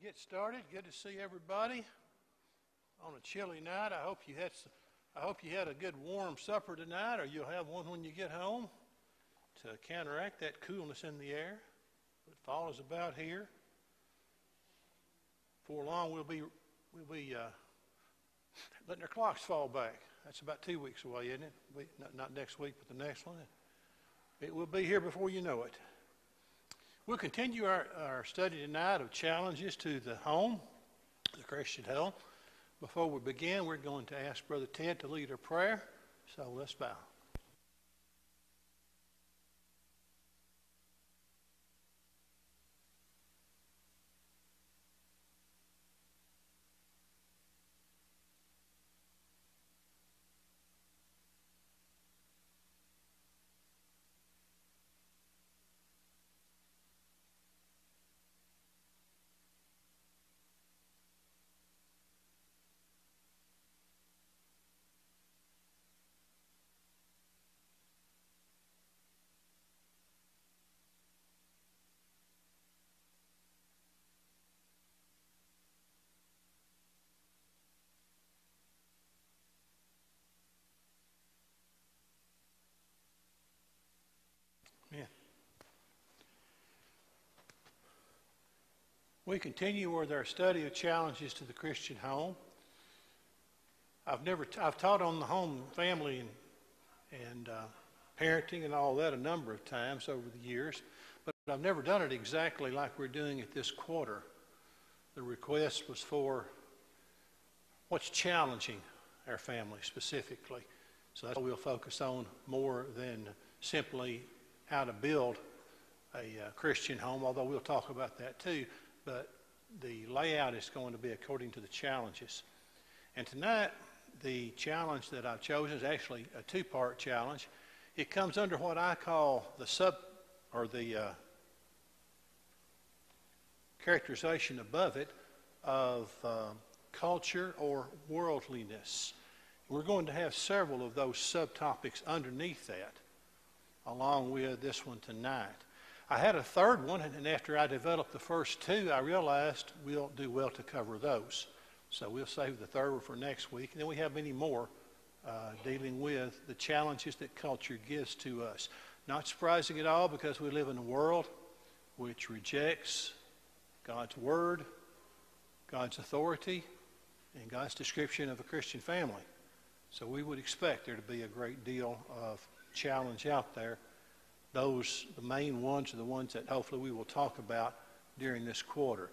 Get started. Good to see everybody on a chilly night. I hope you had a good warm supper tonight, or you'll have one when you get home to counteract that coolness in the air that fall is about here. Before long, we'll be letting our clocks fall back. That's about 2 weeks away, isn't it? Not next week, but the next one. It will be here before you know it. We'll continue our study tonight of challenges to the home, the Christian home. Before we begin, we're going to ask Brother Ted to lead a prayer. So let's bow. Amen. We continue with our study of challenges to the Christian home. I've taught on the home, family, and parenting and all that a number of times over the years, but I've never done it exactly like we're doing it this quarter. The request was for what's challenging our family specifically. So that's what we'll focus on more than simply how to build a Christian home, although we'll talk about that too. But the layout is going to be according to the challenges. And tonight, the challenge that I've chosen is actually a two-part challenge. It comes under what I call the characterization above it of culture or worldliness. We're going to have several of those subtopics underneath that, along with this one tonight. I had a third one, and after I developed the first two, I realized we'll do well to cover those. So we'll save the third one for next week. And then we have many more dealing with the challenges that culture gives to us. Not surprising at all, because we live in a world which rejects God's word, God's authority, and God's description of a Christian family. So we would expect there to be a great deal of challenge out there. The main ones are the ones that hopefully we will talk about during this quarter.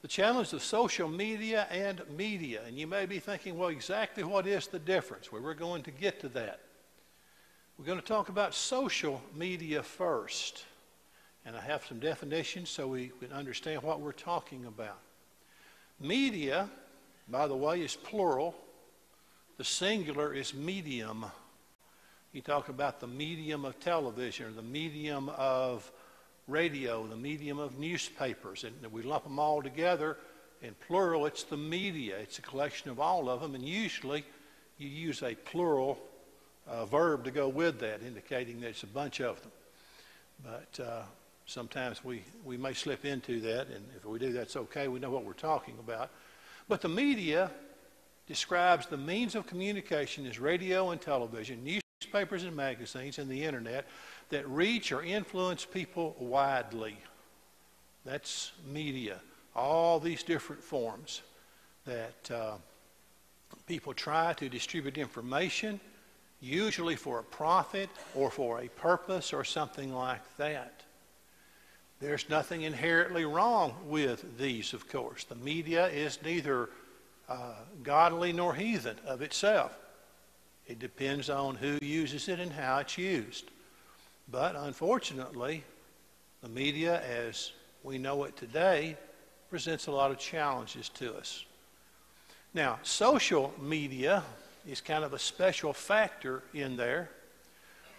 The challenge of social media and media. And you may be thinking, well, exactly what is the difference? Well, we're going to get to that. We're going to talk about social media first. And I have some definitions so we can understand what we're talking about. Media, by the way, is plural. The singular is medium. You talk about the medium of television, or the medium of radio, the medium of newspapers, and we lump them all together. In plural, it's the media. It's a collection of all of them, and usually you use a plural verb to go with that, indicating that it's a bunch of them. But sometimes we may slip into that, and if we do, that's okay. We know what we're talking about. But the media describes the means of communication as radio and television, newspapers and magazines, and the internet that reach or influence people widely. That's media. All these different forms that people try to distribute information, usually for a profit or for a purpose or something like that. There's nothing inherently wrong with these, of course. The media is neither godly nor heathen of itself. It depends on who uses it and how it's used. But unfortunately, the media as we know it today presents a lot of challenges to us. Now, social media is kind of a special factor in there,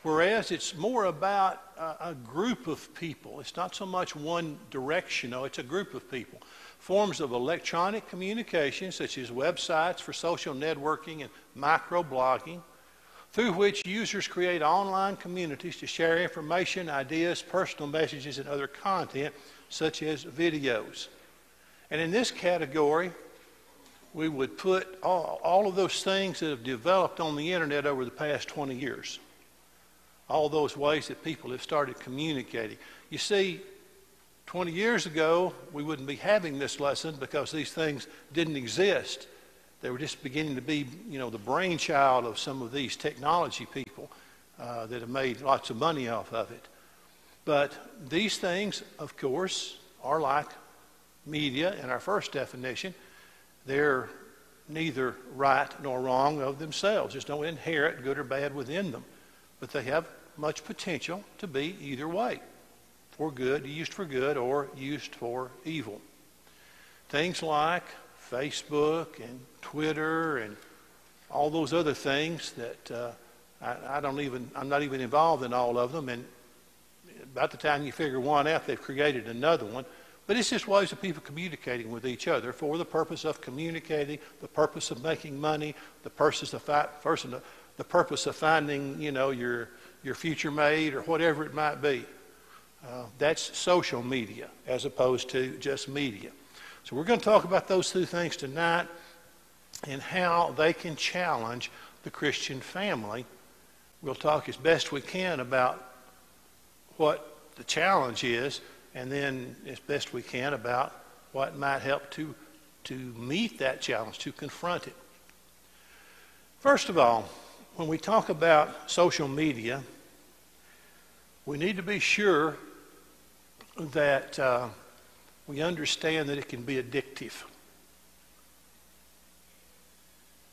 whereas it's more about a group of people. It's not so much one directional, it's a group of people. Forms of electronic communication, such as websites for social networking and microblogging, through which users create online communities to share information, ideas, personal messages, and other content, such as videos. And in this category, we would put all of those things that have developed on the internet over the past 20 years. All those ways that people have started communicating. You see, 20 years ago, we wouldn't be having this lesson because these things didn't exist. They were just beginning to be, the brainchild of some of these technology people that have made lots of money off of it. But these things, of course, are like media in our first definition. They're neither right nor wrong of themselves. There's no inherent good or bad within them. But they have much potential to be either way, for good, used for good, or used for evil. Things like Facebook and Twitter and all those other things that I'm not even involved in all of them. And about the time you figure one out, they've created another one. But it's just ways of people communicating with each other for the purpose of communicating, the purpose of making money, the purpose of finding, your future mate or whatever it might be. That's social media as opposed to just media. So we're going to talk about those two things tonight and how they can challenge the Christian family. We'll talk as best we can about what the challenge is, and then as best we can about what might help to meet that challenge, to confront it. First of all, when we talk about social media, we need to be sure that we understand that it can be addictive.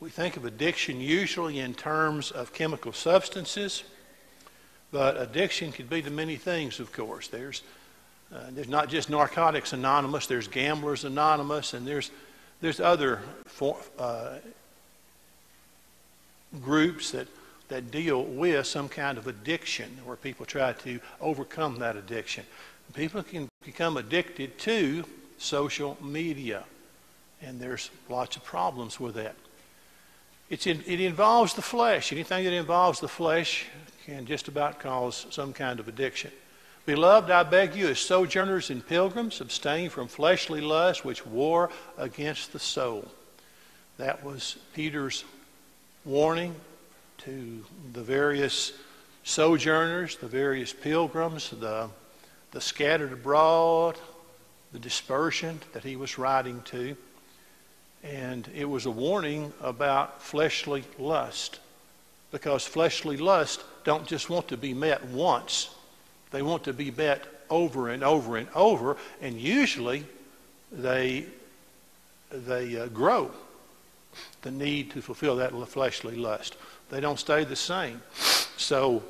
We think of addiction usually in terms of chemical substances, but addiction could be to many things, of course. There's not just Narcotics Anonymous, there's Gamblers Anonymous, and there's other groups that deal with some kind of addiction where people try to overcome that addiction. People can become addicted to social media, and there's lots of problems with that. It involves the flesh. Anything that involves the flesh can just about cause some kind of addiction. Beloved, I beg you, as sojourners and pilgrims, abstain from fleshly lusts which war against the soul. That was Peter's warning to the various sojourners, the various pilgrims, the scattered abroad, the dispersion that he was writing to. And it was a warning about fleshly lust, because fleshly lust don't just want to be met once. They want to be met over and over and over, and usually they grow the need to fulfill that fleshly lust. They don't stay the same. So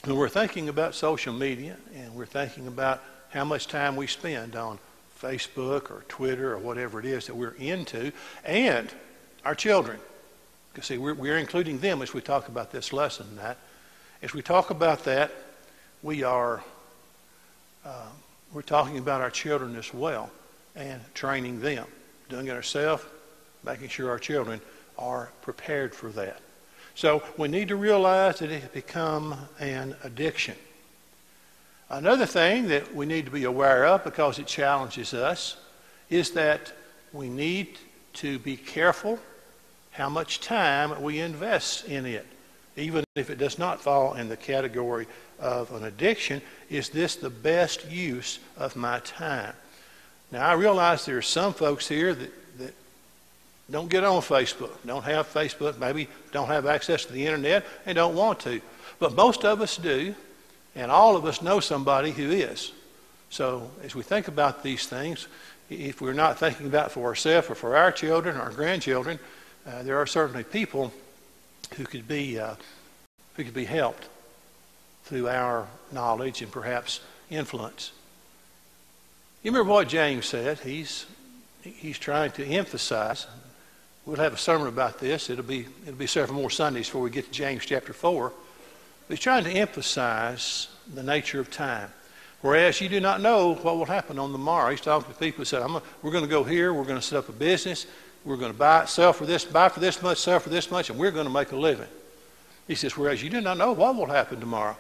when we're thinking about social media and we're thinking about how much time we spend on Facebook or Twitter or whatever it is that we're into, and our children, because see, we're including them as we talk about this lesson tonight. As we talk about that, we're talking about our children as well and training them, doing it ourselves, making sure our children are prepared for that. So we need to realize that it has become an addiction. Another thing that we need to be aware of, because it challenges us, is that we need to be careful how much time we invest in it. Even if it does not fall in the category of an addiction, is this the best use of my time? Now, I realize there are some folks here that don't get on Facebook, don't have Facebook, maybe don't have access to the internet, and don't want to. But most of us do, and all of us know somebody who is. So as we think about these things, if we're not thinking about it for ourselves or for our children or our grandchildren, there are certainly people who could be helped through our knowledge and perhaps influence. You remember what James said? He's trying to emphasize. We'll have a sermon about this. It'll be several more Sundays before we get to James chapter 4. But he's trying to emphasize the nature of time. Whereas you do not know what will happen on the morrow. He's talking to people who said, we're going to go here, we're going to set up a business, we're going to buy for this much, sell for this much, and we're going to make a living. He says, whereas you do not know what will happen tomorrow.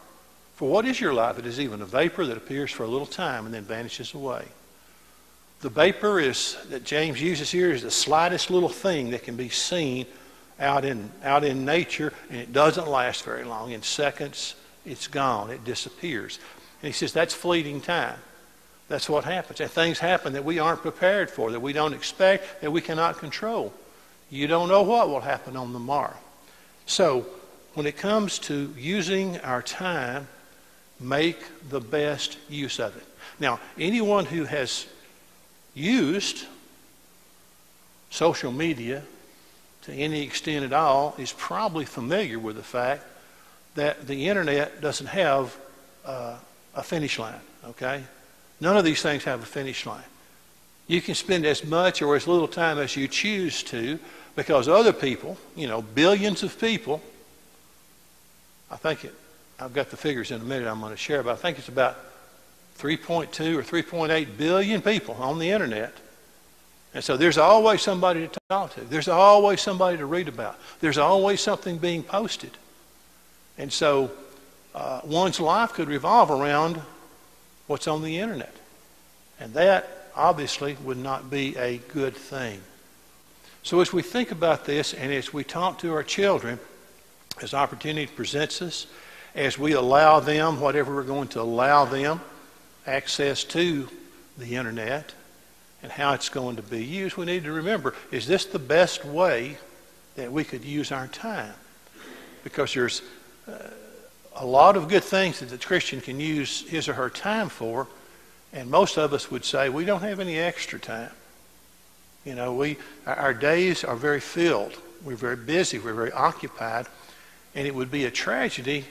For what is your life? It is even a vapor that appears for a little time and then vanishes away. The vapor that James uses here is the slightest little thing that can be seen out in nature, and it doesn't last very long. In seconds, it's gone. It disappears. And he says that's fleeting time. That's what happens. And things happen that we aren't prepared for, that we don't expect, that we cannot control. You don't know what will happen on the morrow. So when it comes to using our time, make the best use of it. Now, anyone who has used social media to any extent at all is probably familiar with the fact that the internet doesn't have a finish line, okay? None of these things have a finish line. You can spend as much or as little time as you choose to, because other people, billions of people, I've got the figures in a minute I'm going to share, but I think it's about 3.2 or 3.8 billion people on the internet. And so there's always somebody to talk to. There's always somebody to read about. There's always something being posted. And so one's life could revolve around what's on the internet. And that obviously would not be a good thing. So as we think about this and as we talk to our children, as opportunity presents us, as we allow them, whatever we're going to allow them, access to the internet and how it's going to be used, we need to remember, is this the best way that we could use our time? Because there's a lot of good things that the Christian can use his or her time for, and most of us would say we don't have any extra time. Our days are very filled. We're very busy. We're very occupied. And it would be a tragedy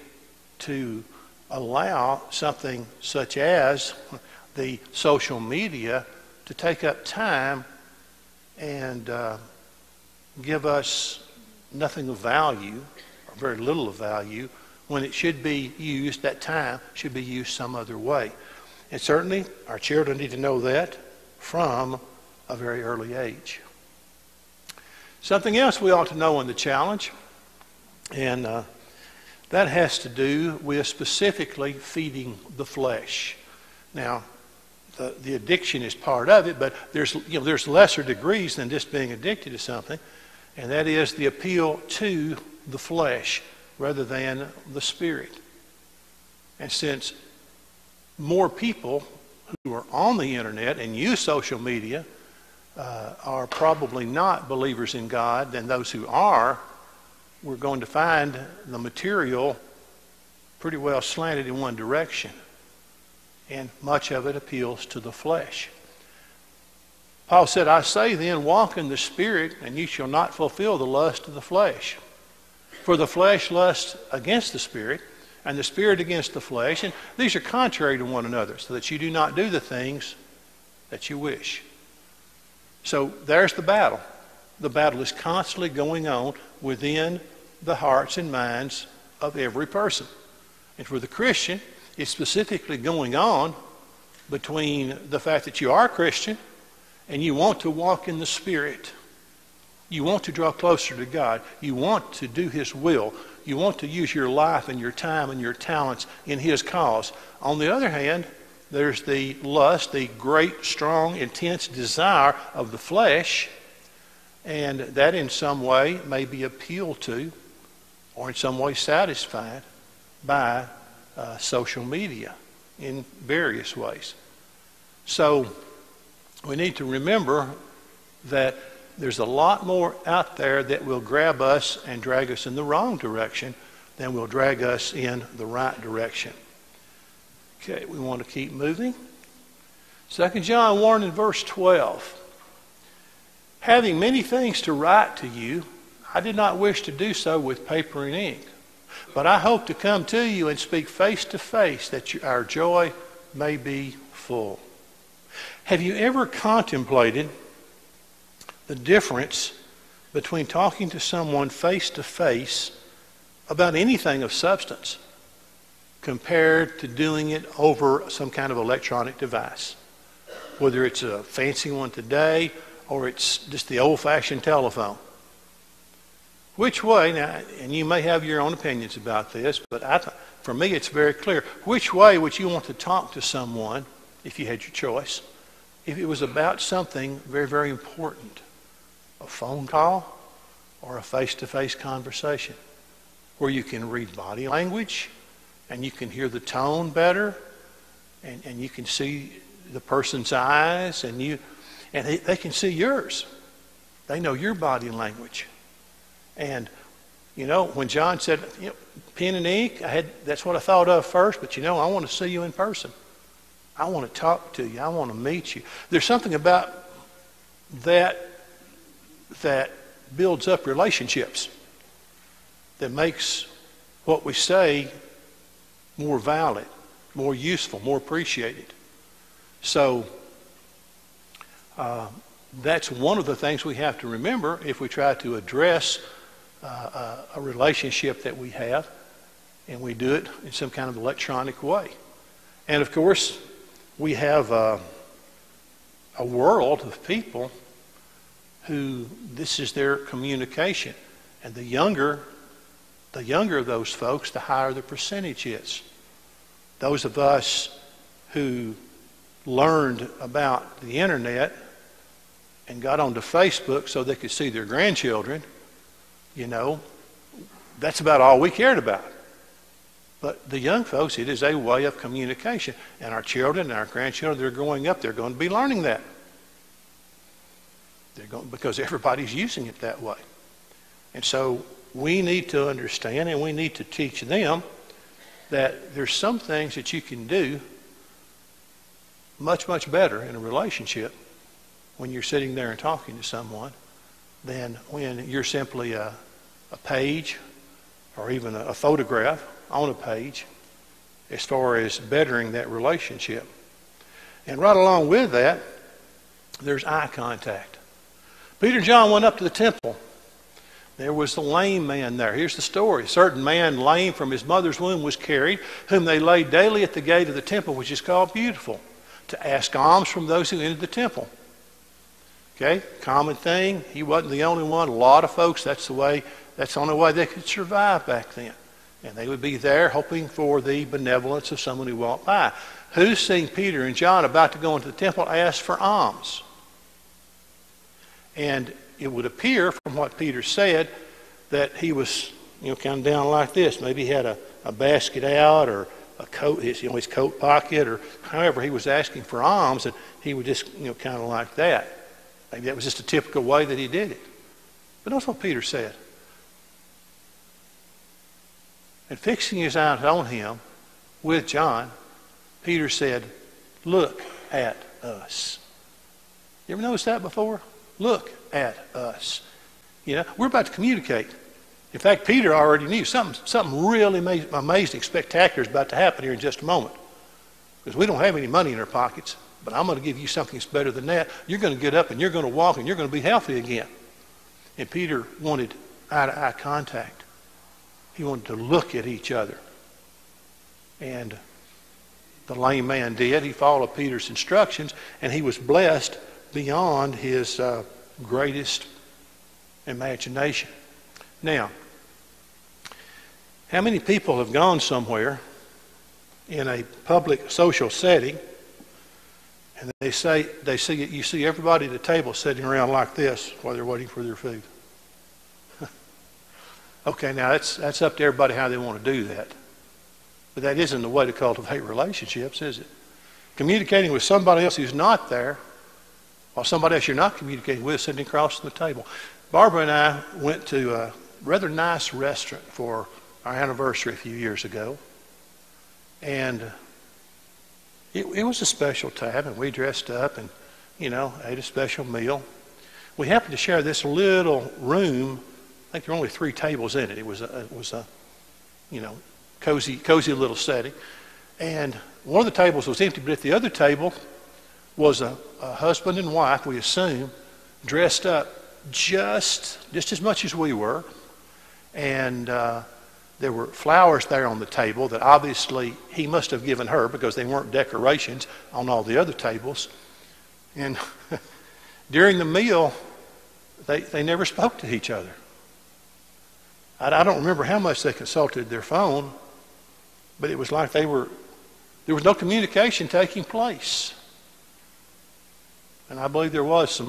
to allow something such as the social media to take up time and give us nothing of value, or very little of value, when it should be used, that time should be used some other way. And certainly our children need to know that from a very early age. Something else we ought to know in the challenge, and that has to do with specifically feeding the flesh. Now, the addiction is part of it, but there's lesser degrees than just being addicted to something, and that is the appeal to the flesh rather than the spirit. And since more people who are on the internet and use social media are probably not believers in God than those who are, we're going to find the material pretty well slanted in one direction. And much of it appeals to the flesh. Paul said, I say then, walk in the Spirit, and you shall not fulfill the lust of the flesh. For the flesh lusts against the Spirit, and the Spirit against the flesh. And these are contrary to one another, so that you do not do the things that you wish. So there's the battle. The battle is constantly going on within the hearts and minds of every person. And for the Christian, it's specifically going on between the fact that you are a Christian and you want to walk in the Spirit. You want to draw closer to God. You want to do His will. You want to use your life and your time and your talents in His cause. On the other hand, there's the lust, the great, strong, intense desire of the flesh, and that in some way may be appealed to or in some way satisfied by social media in various ways. So we need to remember that there's a lot more out there that will grab us and drag us in the wrong direction than will drag us in the right direction. Okay, we want to keep moving. 2 John 1 and verse 12. Having many things to write to you, I did not wish to do so with paper and ink, but I hope to come to you and speak face to face, that our joy may be full. Have you ever contemplated the difference between talking to someone face to face about anything of substance compared to doing it over some kind of electronic device? Whether it's a fancy one today or it's just the old-fashioned telephone. Which way, now, and you may have your own opinions about this, but for me it's very clear. Which way would you want to talk to someone if you had your choice? if it was about something very, very important, a phone call or a face-to-face conversation where you can read body language and you can hear the tone better and you can see the person's eyes and they can see yours. They know your body language. And, you know, when John said, you know, pen and ink, that's what I thought of first, but, you know, I want to see you in person. I want to talk to you. I want to meet you. There's something about that builds up relationships, that makes what we say more valid, more useful, more appreciated. So that's one of the things we have to remember if we try to address a relationship that we have, and we do it in some kind of electronic way. And of course, we have a world of people who this is their communication. And the younger of those folks, the higher the percentage is. Those of us who learned about the internet and got onto Facebook so they could see their grandchildren, you know, that's about all we cared about. But the young folks, it is a way of communication. And our children and our grandchildren, they're growing up, they're going to be learning that. Because everybody's using it that way. And so we need to understand and we need to teach them that there's some things that you can do much, much better in a relationship when you're sitting there and talking to someone than when you're simply a page or even a photograph on a page as far as bettering that relationship. And right along with that, there's eye contact. Peter and John went up to the temple. There was the lame man there. Here's the story. A certain man, lame from his mother's womb, was carried, whom they laid daily at the gate of the temple, which is called Beautiful, to ask alms from those who entered the temple. Okay, common thing. He wasn't the only one. A lot of folks, that's the only way they could survive back then. And they would be there hoping for the benevolence of someone who walked by. Who's seen Peter and John about to go into the temple ask for alms? And it would appear from what Peter said that he was, you know, kind of down like this. Maybe he had a basket out or a coat, his coat pocket, or however he was asking for alms, and he would just, you know, kind of like that. Maybe that was just a typical way that he did it. But that's what Peter said. And fixing his eyes on him with John, Peter said, "Look at us." You ever noticed that before? Look at us. You know, we're about to communicate. In fact, Peter already knew something really amazing, spectacular is about to happen here in just a moment. Because we don't have any money in our pockets, but I'm going to give you something that's better than that. You're going to get up and you're going to walk and you're going to be healthy again. And Peter wanted eye-to-eye contact. He wanted to look at each other. And the lame man did. He followed Peter's instructions, and he was blessed beyond his greatest imagination. Now, how many people have gone somewhere in a public social setting and you see everybody at the table sitting around like this while they're waiting for their food? Okay, now that's up to everybody how they want to do that. But that isn't the way to cultivate relationships, is it? Communicating with somebody else who's not there, while somebody else you're not communicating with sitting across the table. Barbara and I went to a rather nice restaurant for our anniversary a few years ago. And it was a special time, and we dressed up and, you know, ate a special meal. We happened to share this little room. I think there were only 3 tables in it. It was a you know, cozy little setting. And one of the tables was empty, but at the other table was a husband and wife, we assume, dressed up just as much as we were. And there were flowers there on the table that obviously he must have given her because they weren't decorations on all the other tables. And during the meal, they never spoke to each other. I don't remember how much they consulted their phone, but it was like there was no communication taking place. And I believe there was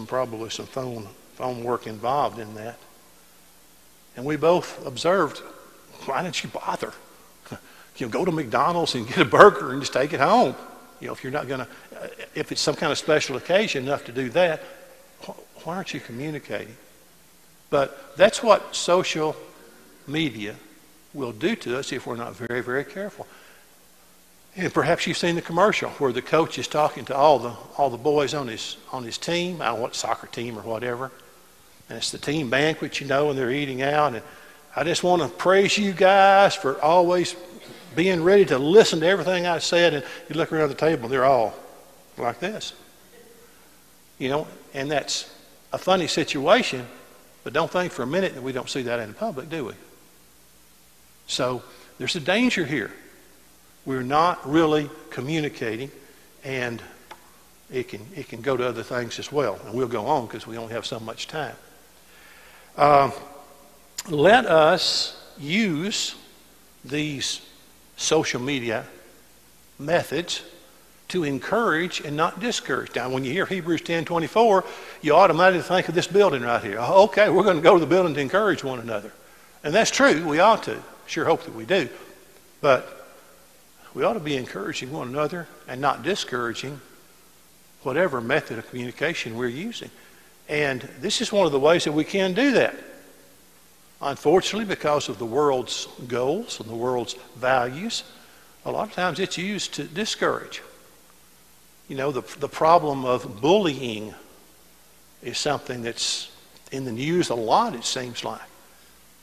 probably some phone work involved in that. And we both observed, why didn't you bother? Go to McDonald's and get a burger and just take it home. If you're not going to, if it's some kind of special occasion enough to do that, why aren't you communicating? But that's what social media will do to us if we're not very, very careful. And perhaps you've seen the commercial where the coach is talking to all the boys on his team, I don't know what, soccer team or whatever, and it's the team banquet, and they're eating out, and I just want to praise you guys for always being ready to listen to everything I said. And you look around the table, and they're all like this, and that's a funny situation, but don't think for a minute that we don't see that in public, do we? So there's a danger here. We're not really communicating, and it can go to other things as well. And we'll go on because we only have so much time. Let us use these social media methods to encourage and not discourage. Now, when you hear Hebrews 10:24, you automatically think of this building right here. Okay, we're going to go to the building to encourage one another. And that's true. We ought to. Sure hope that we do. But we ought to be encouraging one another and not discouraging whatever method of communication we're using. And this is one of the ways that we can do that. Unfortunately, because of the world's goals and the world's values, a lot of times it's used to discourage. The problem of bullying is something that's in the news a lot, it seems like.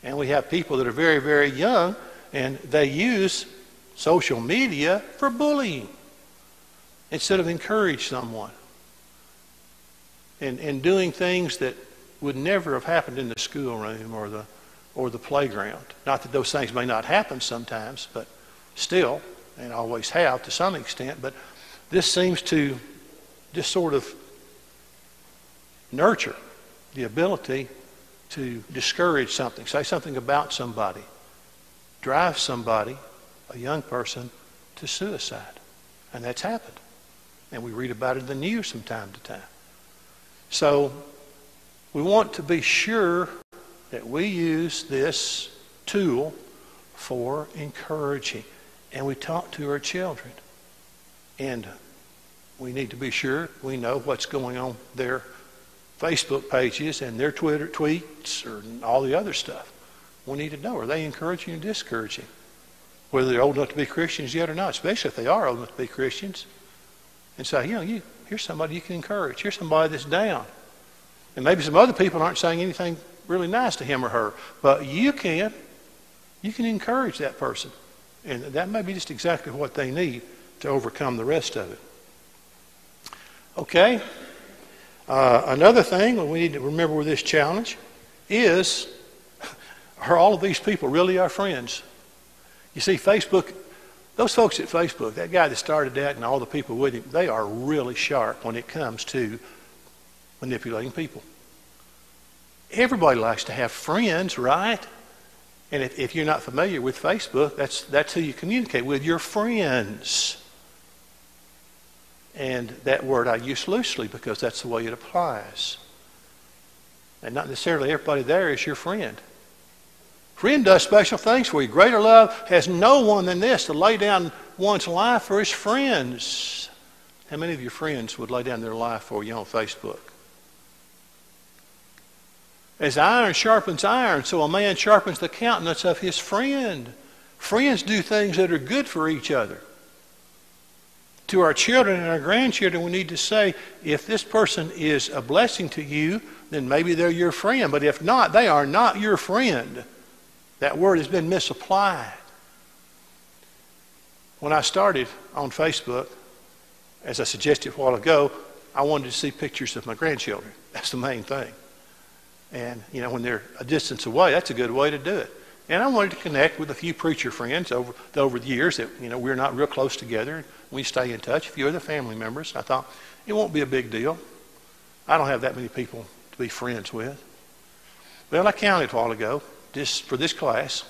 And we have people that are very, very young, and they use social media for bullying instead of encourage someone. And doing things that would never have happened in the schoolroom or the playground. Not that those things may not happen sometimes, but still, and always have to some extent. But this seems to just sort of nurture the ability to discourage something, say something about somebody, drive somebody, a young person, to suicide. And that's happened. And we read about it in the news from time to time. So we want to be sure that we use this tool for encouraging. And we talk to our children. And we need to be sure we know what's going on their Facebook pages and their Twitter tweets or all the other stuff. We need to know, are they encouraging or discouraging? Whether they're old enough to be Christians yet or not, especially if they are old enough to be Christians. And say, here's somebody you can encourage. Here's somebody that's down. And maybe some other people aren't saying anything really nice to him or her, but you can encourage that person. And that may be just exactly what they need to overcome the rest of it. Okay. Another thing we need to remember with this challenge is, are all of these people really our friends? You see, Facebook, those folks at Facebook, that guy that started that and all the people with him, they are really sharp when it comes to manipulating people. Everybody likes to have friends, right? And if you're not familiar with Facebook, that's who you communicate with, your friends. And that word I use loosely because that's the way it applies. And not necessarily everybody there is your friend. Friend does special things for you. Greater love has no one than this, to lay down one's life for his friends. How many of your friends would lay down their life for you on Facebook? As iron sharpens iron, so a man sharpens the countenance of his friend. Friends do things that are good for each other. To our children and our grandchildren, we need to say, if this person is a blessing to you, then maybe they're your friend. But if not, they are not your friend. That word has been misapplied. When I started on Facebook, as I suggested a while ago, I wanted to see pictures of my grandchildren. That's the main thing. And, when they're a distance away, that's a good way to do it. And I wanted to connect with a few preacher friends over the years that, we're not real close together. We stay in touch. A few other family members. I thought, it won't be a big deal. I don't have that many people to be friends with. Well, I counted a while ago, just for this class,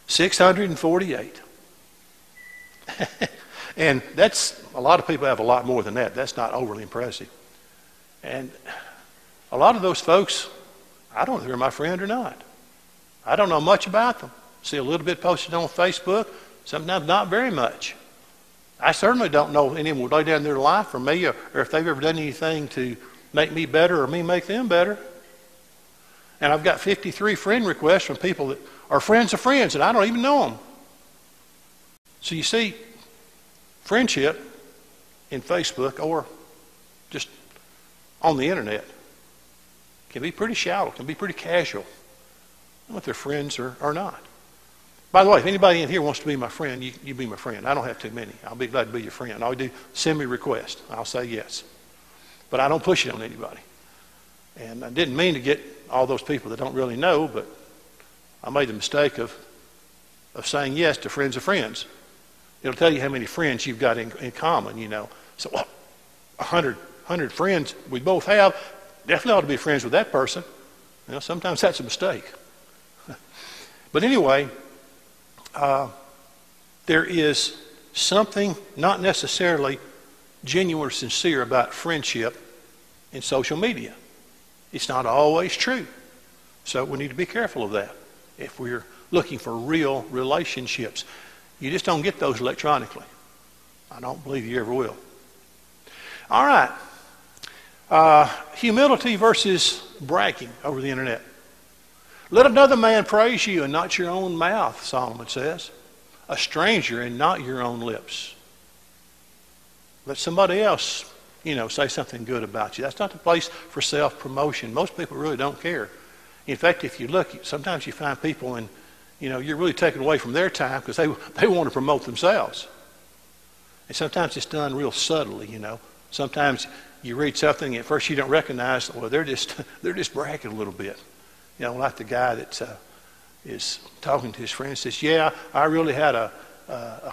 648. And that's, a lot of people have a lot more than that. That's not overly impressive. And a lot of those folks, I don't know if they're my friend or not. I don't know much about them. See a little bit posted on Facebook, sometimes not very much. I certainly don't know if anyone would lay down their life for me, or if they've ever done anything to make me better or me make them better. And I've got 53 friend requests from people that are friends of friends, and I don't even know them. So you see, friendship in Facebook or just on the internet can be pretty shallow, can be pretty casual. I don't know if they're friends or not. By the way, if anybody in here wants to be my friend, you be my friend. I don't have too many. I'll be glad to be your friend. All you do, send me a request. I'll say yes. But I don't push it on anybody. And I didn't mean to get all those people that don't really know, but I made the mistake of saying yes to friends of friends. It'll tell you how many friends you've got in common, you know. So 100 friends we both have, definitely ought to be friends with that person. You know, sometimes that's a mistake. But anyway, there is something not necessarily genuine or sincere about friendship in social media. It's not always true. So we need to be careful of that if we're looking for real relationships. You just don't get those electronically. I don't believe you ever will. All right. Humility versus bragging over the internet. Let another man praise you and not your own mouth, Solomon says. A stranger and not your own lips. Let somebody else, say something good about you. That's not the place for self-promotion. Most people really don't care. In fact, if you look, sometimes you find people and, you're really taken away from their time because they want to promote themselves. And sometimes it's done real subtly, Sometimes you read something and at first you don't recognize, well, they're just bragging a little bit. Like the guy that is talking to his friend and says, yeah, I really had a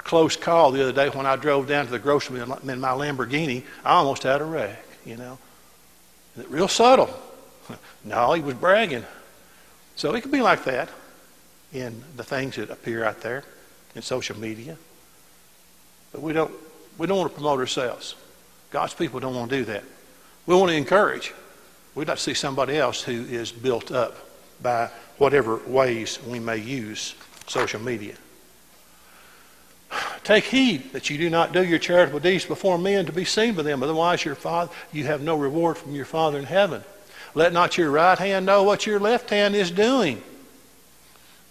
close call the other day when I drove down to the grocery in my Lamborghini. I almost had a wreck, Real subtle. No, he was bragging. So it can be like that in the things that appear out there in social media. But we don't want to promote ourselves. God's people don't want to do that. We want to encourage. We'd like to see somebody else who is built up by whatever ways we may use social media. Take heed that you do not do your charitable deeds before men to be seen by them. Otherwise, you have no reward from your Father in heaven. Let not your right hand know what your left hand is doing.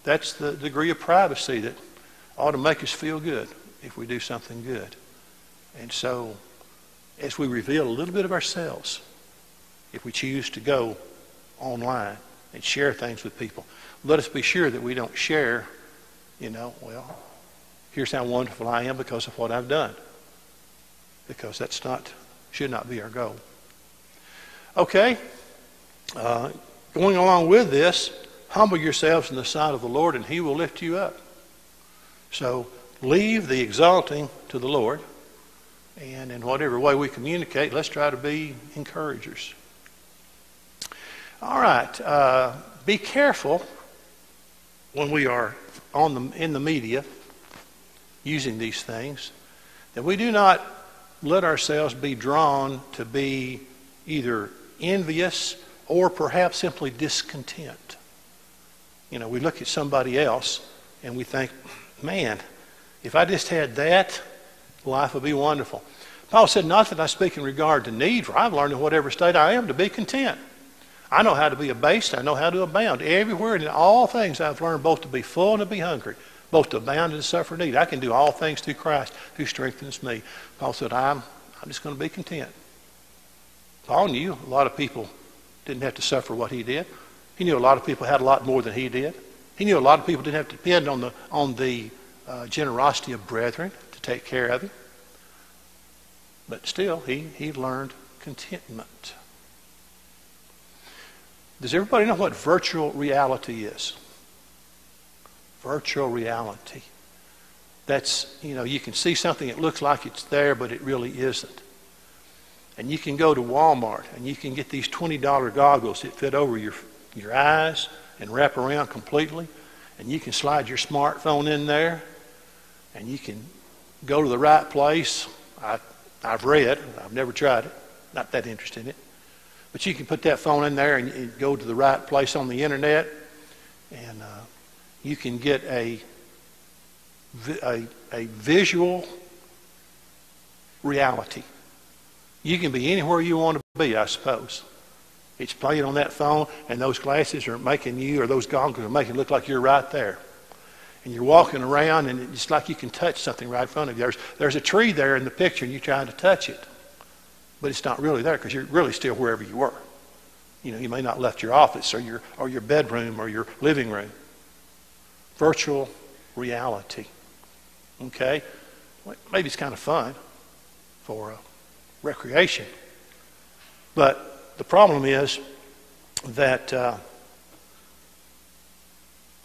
That's the degree of privacy that ought to make us feel good if we do something good. And so, as we reveal a little bit of ourselves, if we choose to go online and share things with people, let us be sure that we don't share, here's how wonderful I am because of what I've done. Because should not be our goal. Okay, going along with this, humble yourselves in the sight of the Lord and He will lift you up. So leave the exalting to the Lord, and in whatever way we communicate, let's try to be encouragers. All right, be careful when we are in the media using these things, that we do not let ourselves be drawn to be either envious or perhaps simply discontent. We look at somebody else and we think, man, if I just had that, life would be wonderful. Paul said, not that I speak in regard to need, for I've learned in whatever state I am to be content. I know how to be abased, I know how to abound. Everywhere and in all things I've learned both to be full and to be hungry, both to abound and to suffer need. I can do all things through Christ who strengthens me. Paul said, I'm just going to be content. Paul knew a lot of people didn't have to suffer what he did. He knew a lot of people had a lot more than he did. He knew a lot of people didn't have to depend on the generosity of brethren to take care of him. But still, he learned contentment. Does everybody know what virtual reality is? Virtual reality. That's, you can see something that looks like it's there, but it really isn't. And you can go to Walmart and you can get these $20 goggles that fit over your eyes and wrap around completely. And you can slide your smartphone in there and you can go to the right place. I've read, I've never tried it, not that interested in it. But you can put that phone in there and go to the right place on the internet, and you can get a visual reality. You can be anywhere you want to be, I suppose. It's playing on that phone, and those glasses are making you, or those goggles are making it look like you're right there. And you're walking around, and it's like you can touch something right in front of you. There's a tree there in the picture, and you're trying to touch it. But it's not really there because you're really still wherever you were. You know, you may not have left your office or your bedroom or your living room. Virtual reality. Okay? Well, maybe it's kind of fun for recreation. But the problem is that a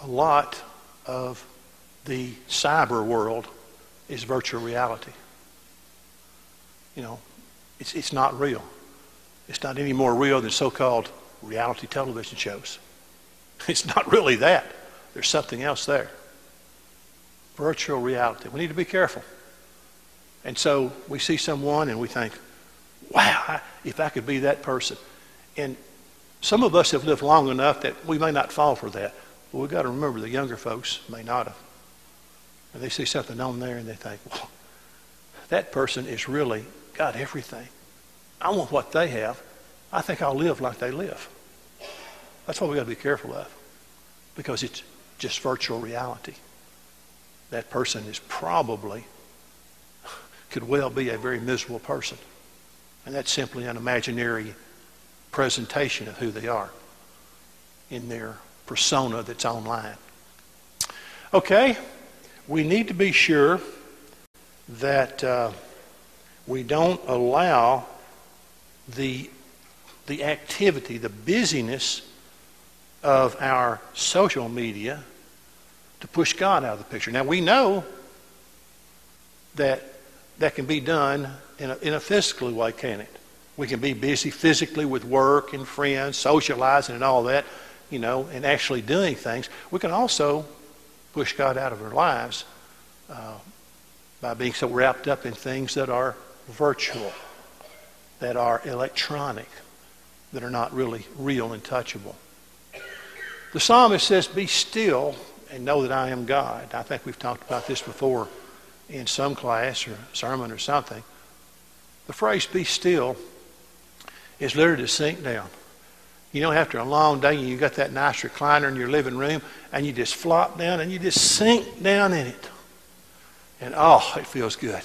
lot of the cyber world is virtual reality. You know, it's not real. It's not any more real than so-called reality television shows. It's not really that. There's something else there. Virtual reality. We need to be careful. And so we see someone and we think, wow, if I could be that person. And some of us have lived long enough that we may not fall for that. But we've got to remember the younger folks may not have. And they see something on there and they think, well, that person is really got everything. I want what they have. I think I'll live like they live. That's what we've got to be careful of, because it's just virtual reality. That person is probably, could well be a very miserable person. And that's simply an imaginary presentation of who they are in their persona that's online. Okay, we need to be sure that we don't allow the activity, the busyness of our social media to push God out of the picture. Now, we know that that can be done in a physical way, can't it? We can be busy physically with work and friends, socializing and all that, you know, and actually doing things. We can also push God out of our lives by being so wrapped up in things that are virtual, that are electronic, that are not really real and touchable. The psalmist says, be still and know that I am God. I think we've talked about this before in some class or sermon or something. The phrase be still is literally to sink down. You know, after a long day, you got that nice recliner in your living room, and you just flop down and you just sink down in it. And oh, it feels good.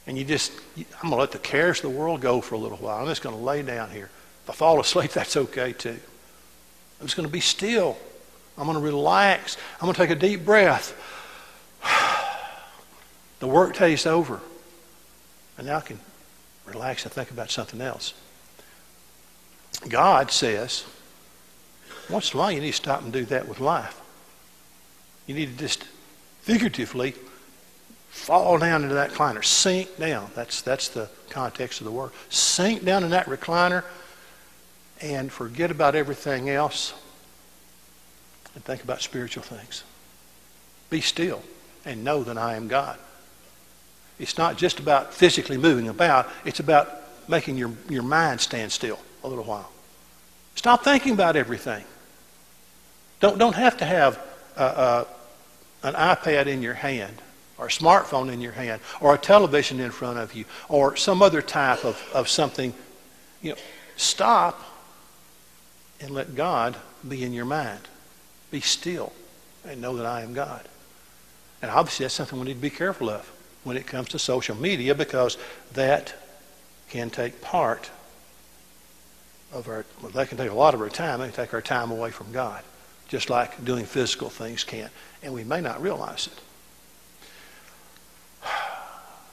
And I'm going to let the cares of the world go for a little while. I'm just going to lay down here. If I fall asleep, that's okay too. I'm just going to be still. I'm going to relax. I'm going to take a deep breath. The work day is over. And now I can relax and think about something else. God says, once in a while you need to stop and do that with life. You need to just figuratively fall down into that recliner. Sink down. That's the context of the word. Sink down in that recliner and forget about everything else and think about spiritual things. Be still and know that I am God. It's not just about physically moving about. It's about making your mind stand still a little while. Stop thinking about everything. Don't have to have an iPad in your hand or a smartphone in your hand or a television in front of you or some other type of something. You know, stop and let God be in your mind. Be still and know that I am God. And obviously that's something we need to be careful of when it comes to social media, because that can take part of that can take a lot of our time. It can take our time away from God, just like doing physical things can. And we may not realize it.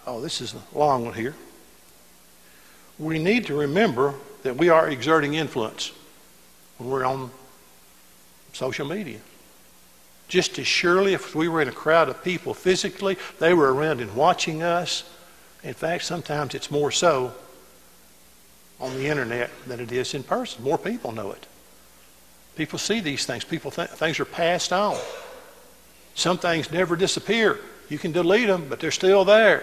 Oh, this is a long one here. We need to remember that we are exerting influence when we're on social media. Just as surely if we were in a crowd of people physically, they were around and watching us. In fact, sometimes it's more so on the internet than it is in person. More people know it. People see these things. People things are passed on. Some things never disappear. You can delete them, but they're still there.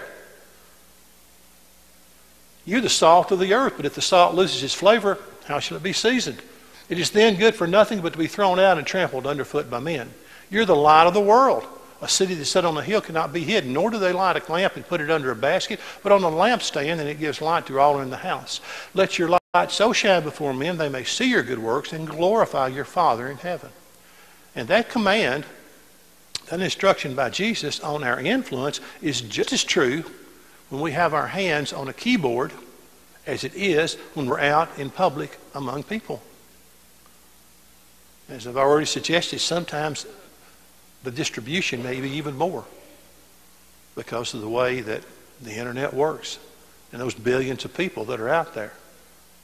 You're the salt of the earth, but if the salt loses its flavor, how shall it be seasoned? It is then good for nothing but to be thrown out and trampled underfoot by men. You're the light of the world. A city that's set on a hill cannot be hidden, nor do they light a lamp and put it under a basket, but on a lampstand, and it gives light to all in the house. Let your light so shine before men, they may see your good works and glorify your Father in heaven. And that command, that instruction by Jesus on our influence is just as true when we have our hands on a keyboard as it is when we're out in public among people. As I've already suggested, sometimes the distribution may be even more because of the way that the internet works and those billions of people that are out there.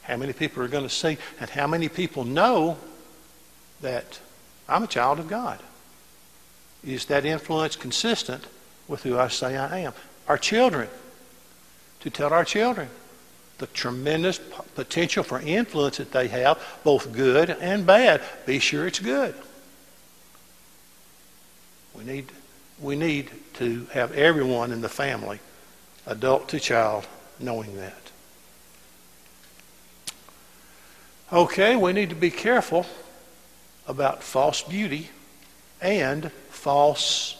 How many people are going to see, and how many people know that I'm a child of God? Is that influence consistent with who I say I am? Our children, to tell our children the tremendous potential for influence that they have, both good and bad. Be sure it's good. We need to have everyone in the family, adult to child, knowing that. Okay, we need to be careful about false beauty and false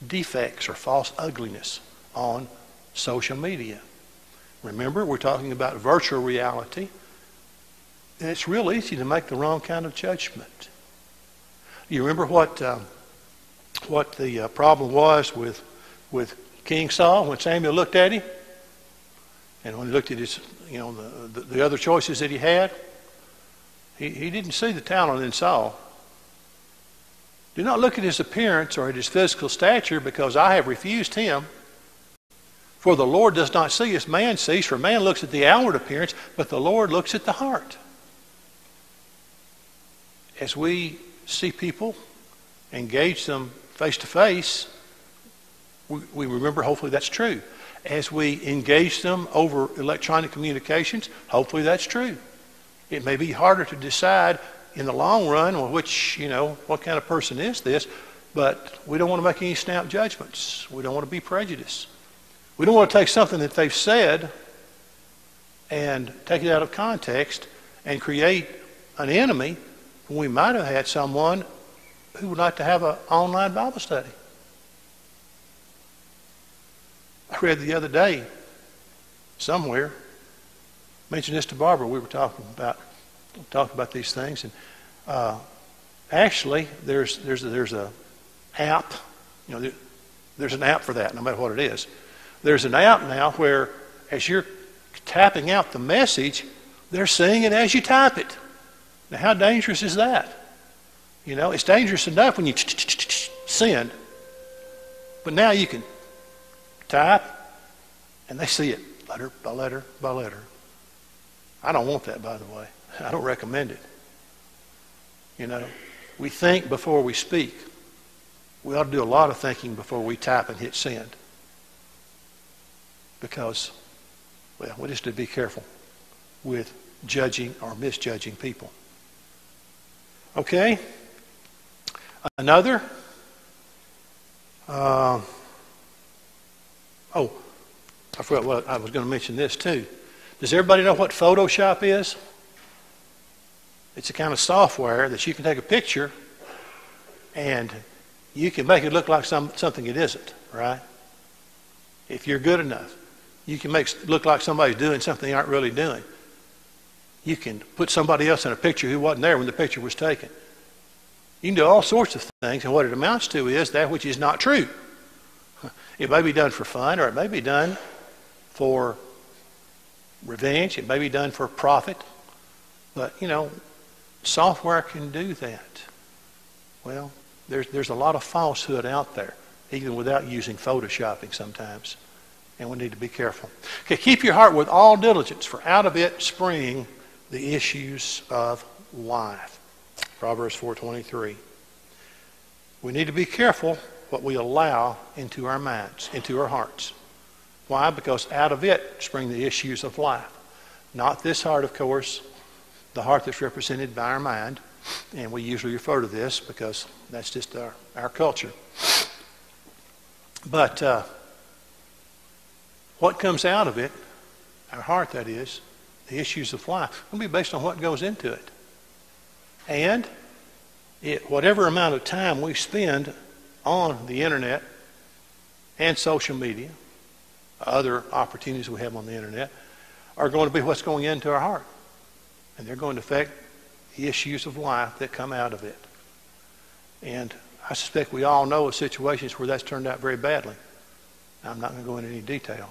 defects or false ugliness on social media. Remember, we're talking about virtual reality, and it's real easy to make the wrong kind of judgment. You remember what the problem was with King Saul when Samuel looked at him, and when he looked at his, the other choices that he had, he didn't see the talent in Saul. Do not look at his appearance or at his physical stature, because I have refused him. For the Lord does not see as man sees, for man looks at the outward appearance, but the Lord looks at the heart. As we see people, engage them face to face, we remember hopefully that's true. As we engage them over electronic communications, hopefully that's true. It may be harder to decide in the long run what kind of person is this, but we don't want to make any snap judgments. We don't want to be prejudiced. We don't want to take something that they've said and take it out of context and create an enemy when we might have had someone who would like to have an online Bible study. I read the other day somewhere, mentioned this to Barbara, we were talking about these things, and actually there's a app, there's an app for that, no matter what it is. There's an app now where as you're tapping out the message, they're seeing it as you type it. Now, how dangerous is that? It's dangerous enough when you send, but now you can type and they see it letter by letter by letter. I don't want that, by the way. I don't recommend it. We think before we speak. We ought to do a lot of thinking before we type and hit send. Because, we just need to be careful with judging or misjudging people. Okay? Another. I forgot what I was going to mention this too. Does everybody know what Photoshop is? It's a kind of software that you can take a picture and you can make it look like something it isn't, right? If you're good enough. You can make it look like somebody's doing something they aren't really doing. You can put somebody else in a picture who wasn't there when the picture was taken. You can do all sorts of things, and what it amounts to is that which is not true. It may be done for fun, or it may be done for revenge. It may be done for profit. But, software can do that. Well, there's a lot of falsehood out there, even without using photoshopping sometimes. And we need to be careful. Okay, keep your heart with all diligence, for out of it spring the issues of life. Proverbs 4:23. We need to be careful what we allow into our minds, into our hearts. Why? Because out of it spring the issues of life. Not this heart, of course, the heart that's represented by our mind. And we usually refer to this because that's just our culture. But what comes out of it our heart that is, the issues of life, will be based on what goes into it. And whatever amount of time we spend on the internet and social media, other opportunities we have on the internet, are going to be what's going into our heart. And they're going to affect the issues of life that come out of it. And I suspect we all know of situations where that's turned out very badly. I'm not going to go into any detail.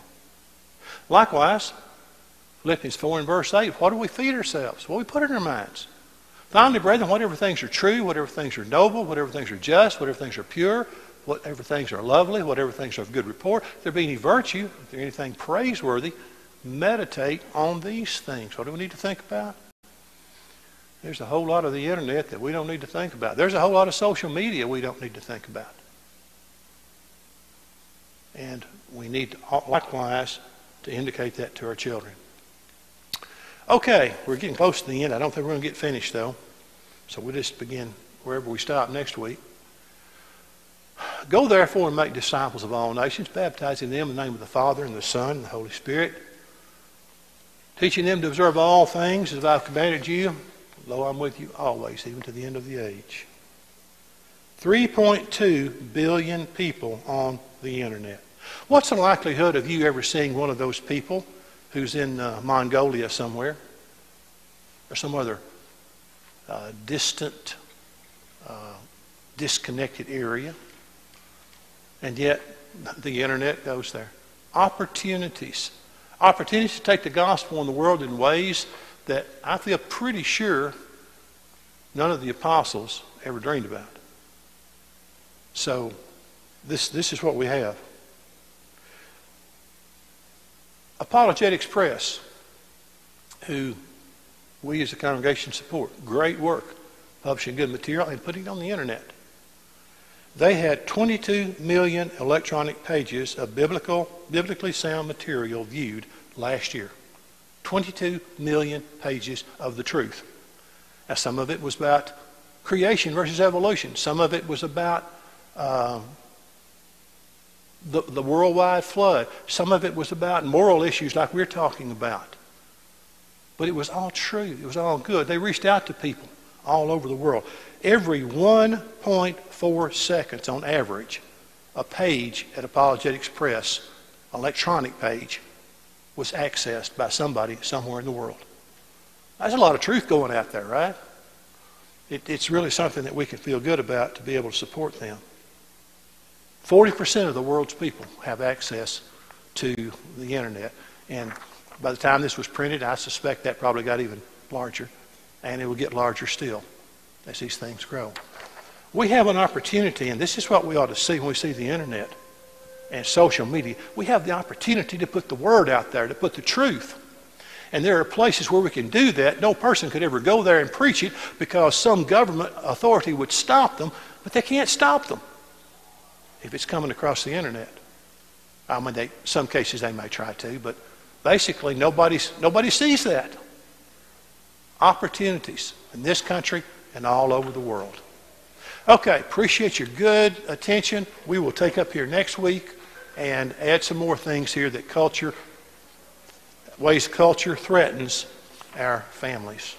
Likewise, Philippians 4 and verse 8, what do we feed ourselves? What do we put in our minds? Finally, brethren, whatever things are true, whatever things are noble, whatever things are just, whatever things are pure, whatever things are lovely, whatever things are of good report, if there be any virtue, if there be anything praiseworthy, meditate on these things. What do we need to think about? There's a whole lot of the internet that we don't need to think about. There's a whole lot of social media we don't need to think about. And we need to, likewise, to indicate that to our children. Okay, we're getting close to the end. I don't think we're going to get finished, though. So we'll just begin wherever we stop next week. Go, therefore, and make disciples of all nations, baptizing them in the name of the Father, and the Son, and the Holy Spirit, teaching them to observe all things as I've commanded you. Lo, I'm with you always, even to the end of the age. 3.2 billion people on the internet. What's the likelihood of you ever seeing one of those people who's in Mongolia somewhere, or some other distant, disconnected area, and yet the internet goes there? Opportunities to take the gospel in the world in ways that I feel pretty sure none of the apostles ever dreamed about. So this is what we have. Apologetics Press, who we as a congregation support, great work, publishing good material and putting it on the internet. They had 22 million electronic pages of biblically sound material viewed last year. 22 million pages of the truth. Now, some of it was about creation versus evolution. Some of it was about the worldwide flood. Some of it was about moral issues like we're talking about. But it was all true. It was all good. They reached out to people all over the world. Every 1.4 seconds on average, a page at Apologetics Press, electronic page, was accessed by somebody somewhere in the world. There's a lot of truth going out there, right? It's really something that we can feel good about to be able to support them. 40% of the world's people have access to the internet. And by the time this was printed, I suspect that probably got even larger. And it will get larger still as these things grow. We have an opportunity, and this is what we ought to see when we see the internet and social media. We have the opportunity to put the word out there, to put the truth. And there are places where we can do that. No person could ever go there and preach it because some government authority would stop them, but they can't stop them if it's coming across the internet. I mean, some cases they may try to, but basically nobody sees that. Opportunities in this country and all over the world. Okay, appreciate your good attention. We will take up here next week and add some more things here that ways culture threatens our families.